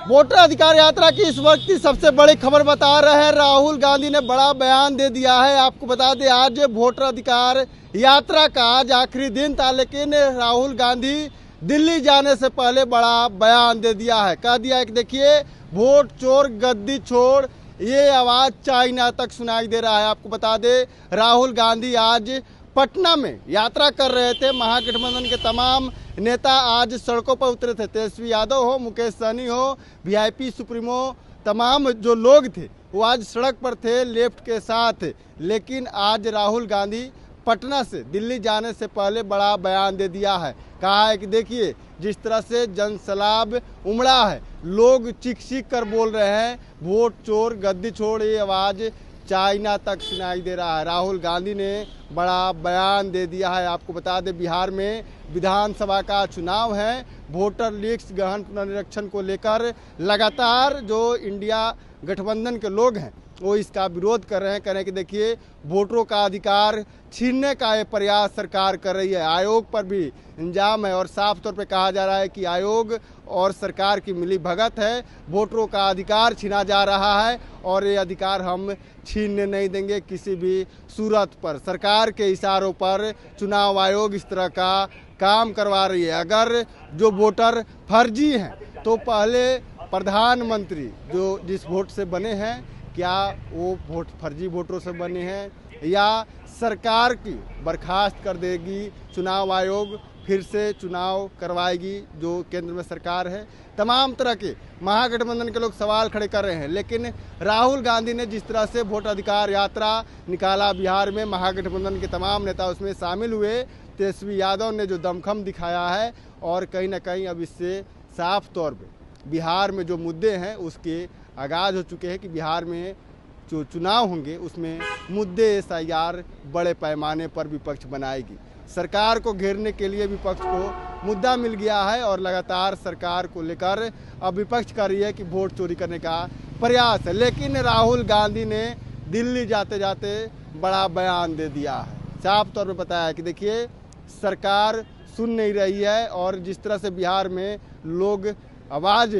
Voter अधिकार यात्रा की इस वक्त की सबसे बड़ी खबर बता रहे हैं। राहुल गांधी ने बड़ा बयान दे दिया है। आपको बता दें आज वोटर अधिकार यात्रा का आज आखिरी दिन था, लेकिन राहुल गांधी दिल्ली जाने से पहले बड़ा बयान दे दिया है। कह दिया है कि देखिए, वोट चोर गद्दी छोड़, ये आवाज चाइना तक सुनाई दे रहा है। आपको बता दें राहुल गांधी आज पटना में यात्रा कर रहे थे। महागठबंधन के तमाम नेता आज सड़कों पर उतरे थे। तेजस्वी यादव हो, मुकेश सहनी हो, वीआईपी सुप्रीमो, तमाम जो लोग थे वो आज सड़क पर थे लेफ्ट के साथ। लेकिन आज राहुल गांधी पटना से दिल्ली जाने से पहले बड़ा बयान दे दिया है। कहा है कि देखिए, जिस तरह से जनसैलाब उमड़ा है, लोग चीख चीख कर बोल रहे हैं वोट चोर गद्दी छोड़, ये आवाज़ चाइना तक सुनाई दे रहा है। राहुल गांधी ने बड़ा बयान दे दिया है। आपको बता दें बिहार में विधानसभा का चुनाव है। वोटर लिस्ट गहन पुनरीक्षण को लेकर लगातार जो इंडिया गठबंधन के लोग हैं वो इसका विरोध कर रहे हैं। कह रहे हैं कि देखिए, वोटरों का अधिकार छीनने का ये प्रयास सरकार कर रही है। आयोग पर भी इंजाम है और साफ तौर पे कहा जा रहा है कि आयोग और सरकार की मिली भगत है। वोटरों का अधिकार छीना जा रहा है और ये अधिकार हम छीनने नहीं देंगे किसी भी सूरत पर। सरकार के इशारों पर चुनाव आयोग इस तरह का काम करवा रही है। अगर जो वोटर फर्जी हैं तो पहले प्रधानमंत्री जो जिस वोट से बने हैं, क्या वो वोट फर्जी वोटरों से बने हैं या सरकार की बर्खास्त कर देगी चुनाव आयोग, फिर से चुनाव करवाएगी जो केंद्र में सरकार है। तमाम तरह के महागठबंधन के लोग सवाल खड़े कर रहे हैं। लेकिन राहुल गांधी ने जिस तरह से वोट अधिकार यात्रा निकाला बिहार में, महागठबंधन के तमाम नेता उसमें शामिल हुए। तेजस्वी यादव ने जो दमखम दिखाया है और कहीं ना कहीं अब इससे साफ तौर पे बिहार में जो मुद्दे हैं उसके आगाज़ हो चुके हैं कि बिहार में जो चुनाव होंगे उसमें मुद्दे एसआईआर बड़े पैमाने पर विपक्ष बनाएगी। सरकार को घेरने के लिए विपक्ष को मुद्दा मिल गया है और लगातार सरकार को लेकर अब विपक्ष कर रही है कि वोट चोरी करने का प्रयास है। लेकिन राहुल गांधी ने दिल्ली जाते जाते बड़ा बयान दे दिया है। साफ तौर पर बताया कि देखिए, सरकार सुन नहीं रही है और जिस तरह से बिहार में लोग आवाज़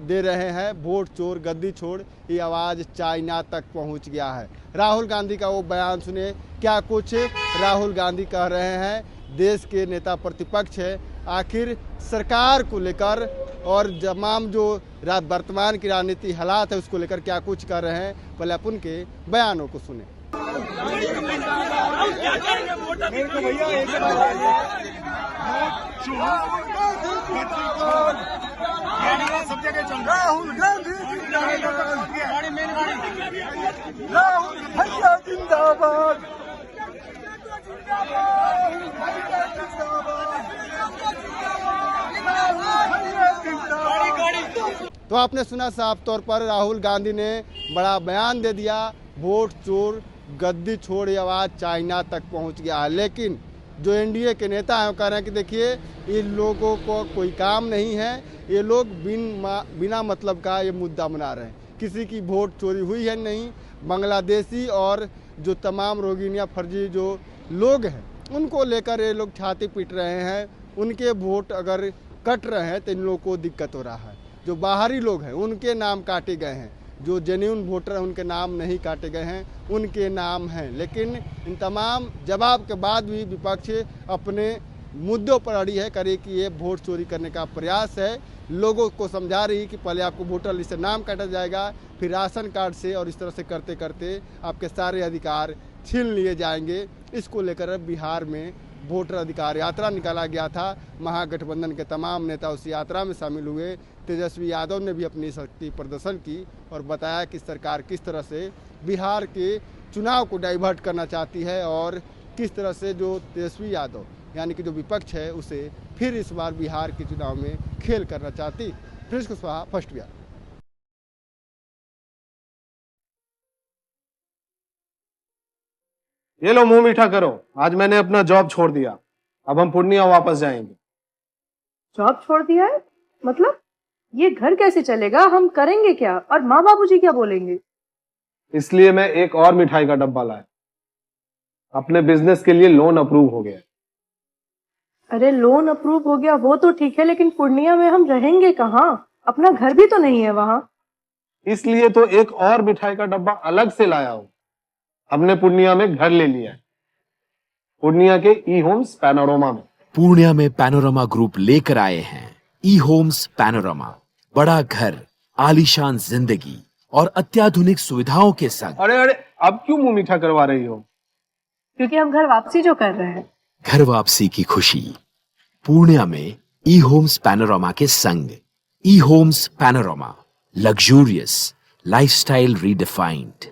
दे रहे हैं वोट चोर गद्दी छोड़, ये आवाज़ चाइना तक पहुंच गया है। राहुल गांधी का वो बयान सुने, क्या कुछ राहुल गांधी कह रहे हैं। देश के नेता प्रतिपक्ष है, आखिर सरकार को लेकर और तमाम जो वर्तमान की राजनीति हालात है उसको लेकर क्या कुछ कर रहे हैं। पहले अपन के बयानों को सुने। सब जगह चल राहुल गांधी राहुल भैया जिंदाबाद। तो आपने सुना, साफ तौर पर राहुल गांधी ने बड़ा बयान दे दिया, वोट चोर गद्दी छोड़, ये आवाज़ चाइना तक पहुंच गया है। लेकिन जो एनडीए के नेता हैं वो कह रहे हैं कि देखिए, इन लोगों को कोई काम नहीं है, ये लोग बिना मतलब का ये मुद्दा बना रहे हैं। किसी की वोट चोरी हुई है नहीं। बांग्लादेशी और जो तमाम रोहिंग्या फर्जी जो लोग हैं उनको लेकर ये लोग छाती पीट रहे हैं। उनके वोट अगर कट रहे हैं तो इन लोगों को दिक्कत हो रहा है। जो बाहरी लोग हैं उनके नाम काटे गए हैं, जो जेन्युइन वोटर हैं उनके नाम नहीं काटे गए हैं, उनके नाम हैं। लेकिन इन तमाम जवाब के बाद भी विपक्ष अपने मुद्दों पर अड़ी है, करे कि ये वोट चोरी करने का प्रयास है। लोगों को समझा रही कि पहले आपको वोटर लिस्ट से नाम काटा जाएगा, फिर राशन कार्ड से, और इस तरह से करते करते आपके सारे अधिकार छीन लिए जाएंगे। इसको लेकर बिहार में वोटर अधिकार यात्रा निकाला गया था। महागठबंधन के तमाम नेता उस यात्रा में शामिल हुए। तेजस्वी यादव ने भी अपनी शक्ति प्रदर्शन की और बताया कि सरकार किस तरह से बिहार के चुनाव को डाइवर्ट करना चाहती है और किस तरह से जो तेजस्वी यादव यानी कि जो विपक्ष है उसे फिर इस बार बिहार के चुनाव में खेल करना चाहती। Prince Kushwaha, first Bihar. ये लो, मुंह मीठा करो। आज मैंने अपना जॉब छोड़ दिया, अब हम पूर्णिया वापस जाएंगे। जॉब छोड़ दिया है? मतलब ये घर कैसे चलेगा? हम करेंगे क्या? और माँ बाबूजी क्या बोलेंगे? इसलिए मैं एक और मिठाई का डब्बा लाया। अपने बिजनेस के लिए लोन अप्रूव हो गया। अरे लोन अप्रूव हो गया वो तो ठीक है, लेकिन पूर्णिया में हम रहेंगे कहाँ? अपना घर भी तो नहीं है वहाँ। इसलिए तो एक और मिठाई का डब्बा अलग से लाया हूं। हमने पूर्णिया में घर ले लिया है, पूर्णिया के ई होम्स पैनोरमा में। पूर्णिया में पैनोरमा ग्रुप लेकर आए हैं ई होम्स पैनोरमा, बड़ा घर, आलीशान जिंदगी और अत्याधुनिक सुविधाओं के संग। अरे अरे, अब क्यों मुंह मीठा करवा रही हो? क्योंकि हम घर वापसी जो कर रहे हैं। घर वापसी की खुशी पूर्णिया में ई होम्स पैनोरमा के संग। E Homes Panorama, luxurious lifestyle redefined.